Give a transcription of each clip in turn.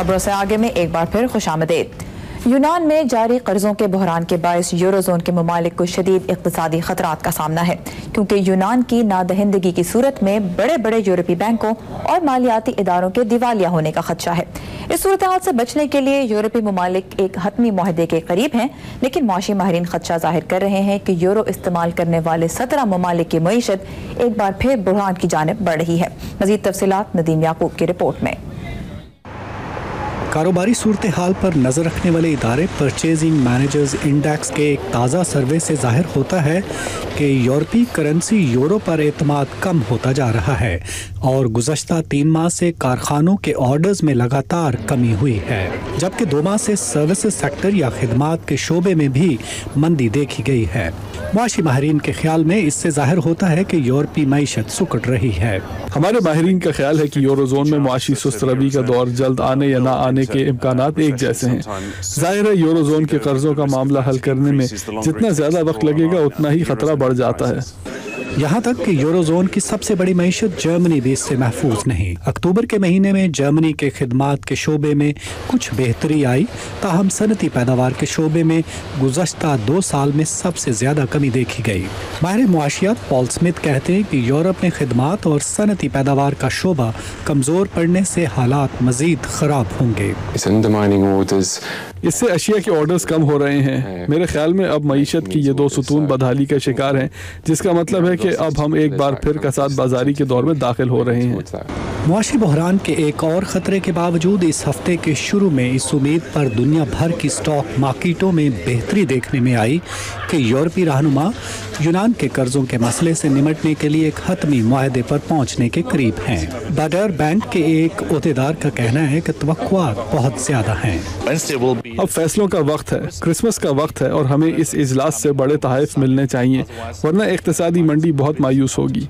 खबरों से आगे में एक बार फिर खुशामदीद। यूनान में जारी कर्जों के बहरान के बायस यूरोजोन के ममालिक को शदीद इक़्तिसादी खतरात का सामना है, क्योंकि यूनान की नादहिंदगी की सूरत में बड़े बड़े यूरोपी बैंकों और मालियाती इदारों के दिवालिया होने का खदशा है। इस सूरत हाल से बचने के लिए यूरोपी ममालिक एक हतमी मुआहदे के करीब हैं, लेकिन मुआशी माहिरीन खदशा जाहिर कर रहे हैं कि यूरो इस्तेमाल करने वाले 17 ममालिक की मईशत एक बार फिर बहरान की जानिब बढ़ रही है। मज़ीद तफसीलात नदीम याकूब की रिपोर्ट में। कारोबारी सूरत हाल पर नज़र रखने वाले इदारे परचेजिंग मैनेजर्स इंडेक्स के एक ताज़ा सर्वे से जाहिर होता है कि यूरोपी करेंसी यूरो पर एतमाद कम होता जा रहा है और गुज़श्ता 3 माह से कारखानों के ऑर्डर्स में लगातार कमी हुई है, जबकि 2 माह से सर्विसेज सेक्टर या खिदमात के शोबे में भी मंदी देखी गई है। मुआशी माहिरीन के ख्याल में इससे जाहिर होता है कि यूरोपी मईशत सुकड़ रही है। हमारे माहिरीन का ख्याल है कि यूरोजोन में मुआशी सुस्त रवी का दौर जल्द आने या ना आने के इम्कानात एक जैसे हैं। जाहिर है यूरोजोन के कर्जों का मामला हल करने में जितना ज्यादा वक्त लगेगा उतना ही खतरा बढ़ जाता है। यहाँ तक कि यूरोजोन की सबसे बड़ी मईशत जर्मनी भी इससे महफूज नहीं। अक्टूबर के महीने में जर्मनी के खिदमात के शोबे में कुछ बेहतरी आई, ताहम सनती पैदावार के शोबे में गुज़श्ता 2 साल में सबसे ज्यादा कमी देखी गई। माहिर मुआशियात पॉल स्मिथ कहते हैं कि यूरोप में खिदमात और सनती पैदावार का शोबा कमजोर पड़ने से हालात मजीद खराब होंगे। इससे अशिया के ऑर्डर्स कम हो रहे हैं। मेरे ख्याल में अब मईशत की ये 2 सुतून बदहाली का शिकार हैं, जिसका मतलब है कि अब हम एक बार फिर कसाद बाजारी के दौर में दाखिल हो रहे हैं। मुआशी बहरान के एक और खतरे के बावजूद इस हफ्ते के शुरू में इस उम्मीद पर दुनिया भर की स्टॉक मार्केटों में बेहतरी देखने में आई कि यूरोपी रहनुमा यूनान के कर्जों के मसले से निमटने के लिए एक हतमी मुआहदे पर पहुंचने के करीब हैं। बाडर बैंक के एक ओहदेदार का कहना है कि तवक्कुआत बहुत ज्यादा हैं। अब फैसलों का वक्त है, क्रिसमस का वक्त है और हमें इस इजलास से बड़े तहफ़ मिलने चाहिए, वरना इक़्तिसादी मंडी बहुत मायूस होगी।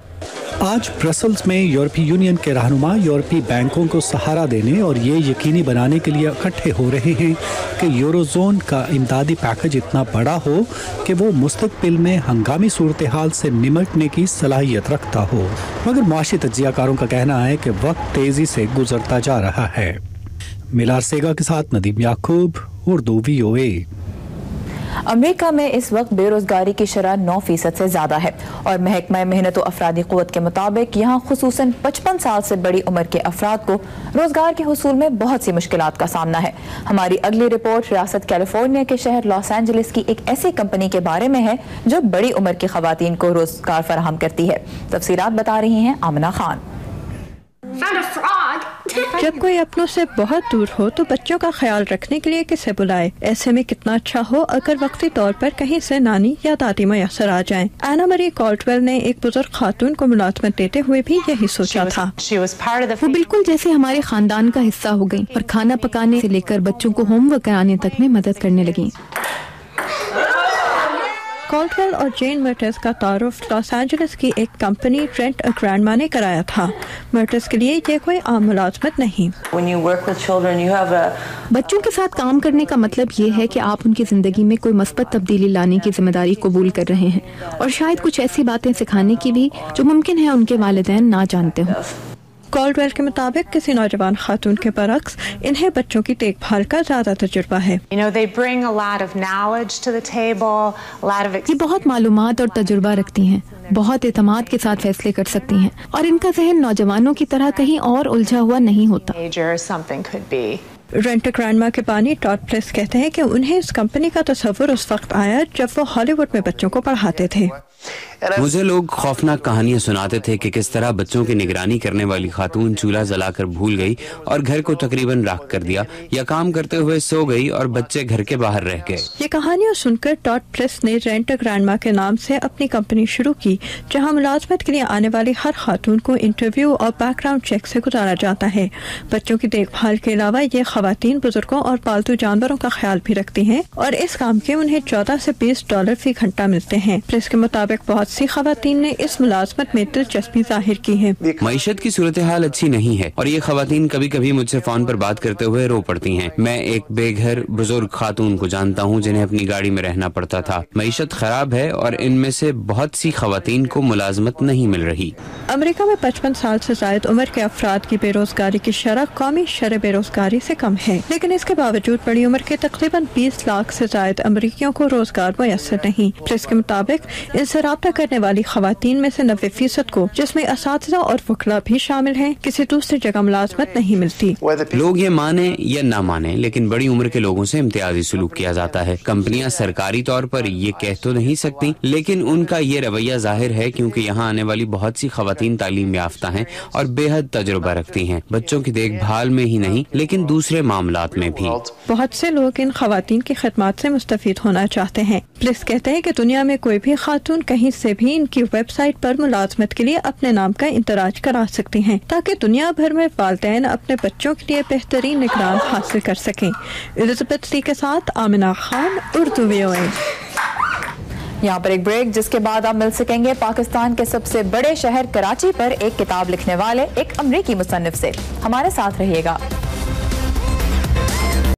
आज ब्रसल्स में यूरोपीय यूनियन के रहनुमा यूरोपीय बैंकों को सहारा देने और ये यकीनी बनाने के लिए इकट्ठे हो रहे हैं कि यूरोजोन का इमदादी पैकेज इतना बड़ा हो कि वो मुस्तकबिल में हंगामी सूरत हाल से निमटने की सलाहियत रखता हो। मगर मुआशी तज्जियाकारों का कहना है कि वक्त तेजी से गुजरता जा रहा है। मिलार सेगा के साथ नदीम याकूब, उर्दू VOA। अमेरिका में इस वक्त बेरोजगारी की शरह 9% से ज्यादा है और महकमा मेहनत व अफरादी क़ुव्वत के मुताबिक यहाँ खुसूसन 55 साल से बड़ी उम्र के अफराद को रोजगार के हुसूल में बहुत सी मुश्किलात का सामना है। हमारी अगली रिपोर्ट रियासत कैलिफोर्निया के शहर लॉस एंजलिस की एक ऐसी कंपनी के बारे में है जो बड़ी उम्र की खवातीन को रोजगार फराहम करती है। तफसीलात बता रही हैं आमना खान। जब कोई अपनों से बहुत दूर हो तो बच्चों का ख्याल रखने के लिए किसे बुलाए। ऐसे में कितना अच्छा हो अगर वक्ती तौर पर कहीं से नानी या दादी मैसर आ जाएं। एना मरी कॉल्टवेल ने एक बुजुर्ग खातून को मुलाजमत देते हुए भी यही सोचा था। वो बिल्कुल जैसे हमारे खानदान का हिस्सा हो गई और खाना पकाने से लेकर बच्चों को होमवर्क कराने तक में मदद करने लगी। कॉल्टवेल और जेन मर्टस का तारुफ लॉस एंजलिस की एक कंपनी रेंट अ ग्रैंडमा ने कराया था। मर्टस के लिए ये कोई आम मुलाजमत नहीं। बच्चों के साथ काम करने का मतलब ये है कि आप उनकी जिंदगी में कोई मस्बत तब्दीली लाने की जिम्मेदारी कबूल कर रहे हैं और शायद कुछ ऐसी बातें सिखाने की भी जो मुमकिन है उनके वालिदैन ना जानते हों। कॉल्टवेल के मुताबिक किसी नौजवान खातून के बरक्स इन्हें बच्चों की देखभाल का ज्यादा तजुर्बा है। ये बहुत मालूमात और तजुर्बा रखती हैं, बहुत एतमाद के साथ फैसले कर सकती हैं और इनका जहन नौजवानों की तरह कहीं और उलझा हुआ नहीं होता। रेंट अ ग्रैंडमा के बानी टॉड प्लेस कहते हैं कि उन्हें इस कंपनी का तस्वुर उस वक्त आया जब वो हॉलीवुड में बच्चों को पढ़ाते थे। मुझे लोग खौफनाक कहानियां सुनाते थे कि किस तरह बच्चों की निगरानी करने वाली खातून चूल्हा जलाकर भूल गई और घर को तकरीबन राख कर दिया या काम करते हुए सो गई और बच्चे घर के बाहर रह गए। ये कहानियां सुनकर टॉड प्लेस ने रेंट अ ग्रैंडमा के नाम से अपनी कंपनी शुरू की, जहां मुलाजमत के लिए आने वाली हर खातून को इंटरव्यू और बैकग्राउंड चेक से गुजारा जाता है। बच्चों की देखभाल के अलावा ये खवातीन बुजुर्गों और पालतू जानवरों का ख्याल भी रखती हैं और इस काम के उन्हें $14 से $20 फी घंटा मिलते हैं। प्रेस के मुताबिक बहुत सी खवातीन ने इस मुलाजमत में दिलचस्पी जाहिर की है। मईशत की सूरत हाल अच्छी नहीं है और ये खवातीन कभी कभी मुझसे फोन पर बात करते हुए रो पड़ती हैं। मैं एक बेघर बुजुर्ग खातून को जानता हूँ जिन्हें अपनी गाड़ी में रहना पड़ता था। मईशत खराब है और इनमें से बहुत सी खवातीन को मुलाजमत नहीं मिल रही। अमेरिका में 55 साल से ज्यादा उम्र के अफराद की बेरोजगारी की शरह कौमी शरह बेरोजगारी से कम कम है, लेकिन इसके बावजूद बड़ी उम्र के तकरीबन 20 लाख से ज्यादा अमरीकियों को रोजगार मुयस्सर नहीं। प्रेस के मुताबिक इनसे राब्ता करने वाली खवातीन में से 90% को, जिसमें असातिज़ा और वकला भी शामिल हैं, किसी दूसरी जगह मुलाजमत नहीं मिलती। लोग ये माने या ना माने, लेकिन बड़ी उम्र के लोगों से इम्तियाजी सलूक किया जाता है। कंपनियां सरकारी तौर पर ये कह तो नहीं सकती, लेकिन उनका ये रवैया जाहिर है क्योंकि यहाँ आने वाली बहुत सी खवातीन तालीम याफ्ता हैं और बेहद तजुर्बा रखती हैं, बच्चों की देखभाल में ही नहीं लेकिन दूसरे मामलात में भी। बहुत से लोग इन खवातीन की खिदमत से मुस्तफीद होना चाहते हैं। पुलिस कहते हैं कि दुनिया में कोई भी खातून कहीं से भी इनकी वेबसाइट पर मुलाजमत के लिए अपने नाम का इंदराज करा सकती हैं, ताकि दुनिया भर में वालिदैन अपने बच्चों के लिए बेहतरीन निगरान हासिल कर सकें। एलिजाबेथ ली के साथ आमिना खान, उर्दू VOA। यहाँ पर एक ब्रेक, जिसके बाद आप मिल सकेंगे पाकिस्तान के सबसे बड़े शहर कराची पर एक किताब लिखने वाले एक अमरीकी मुसन्निफ से। हमारे साथ रहिएगा।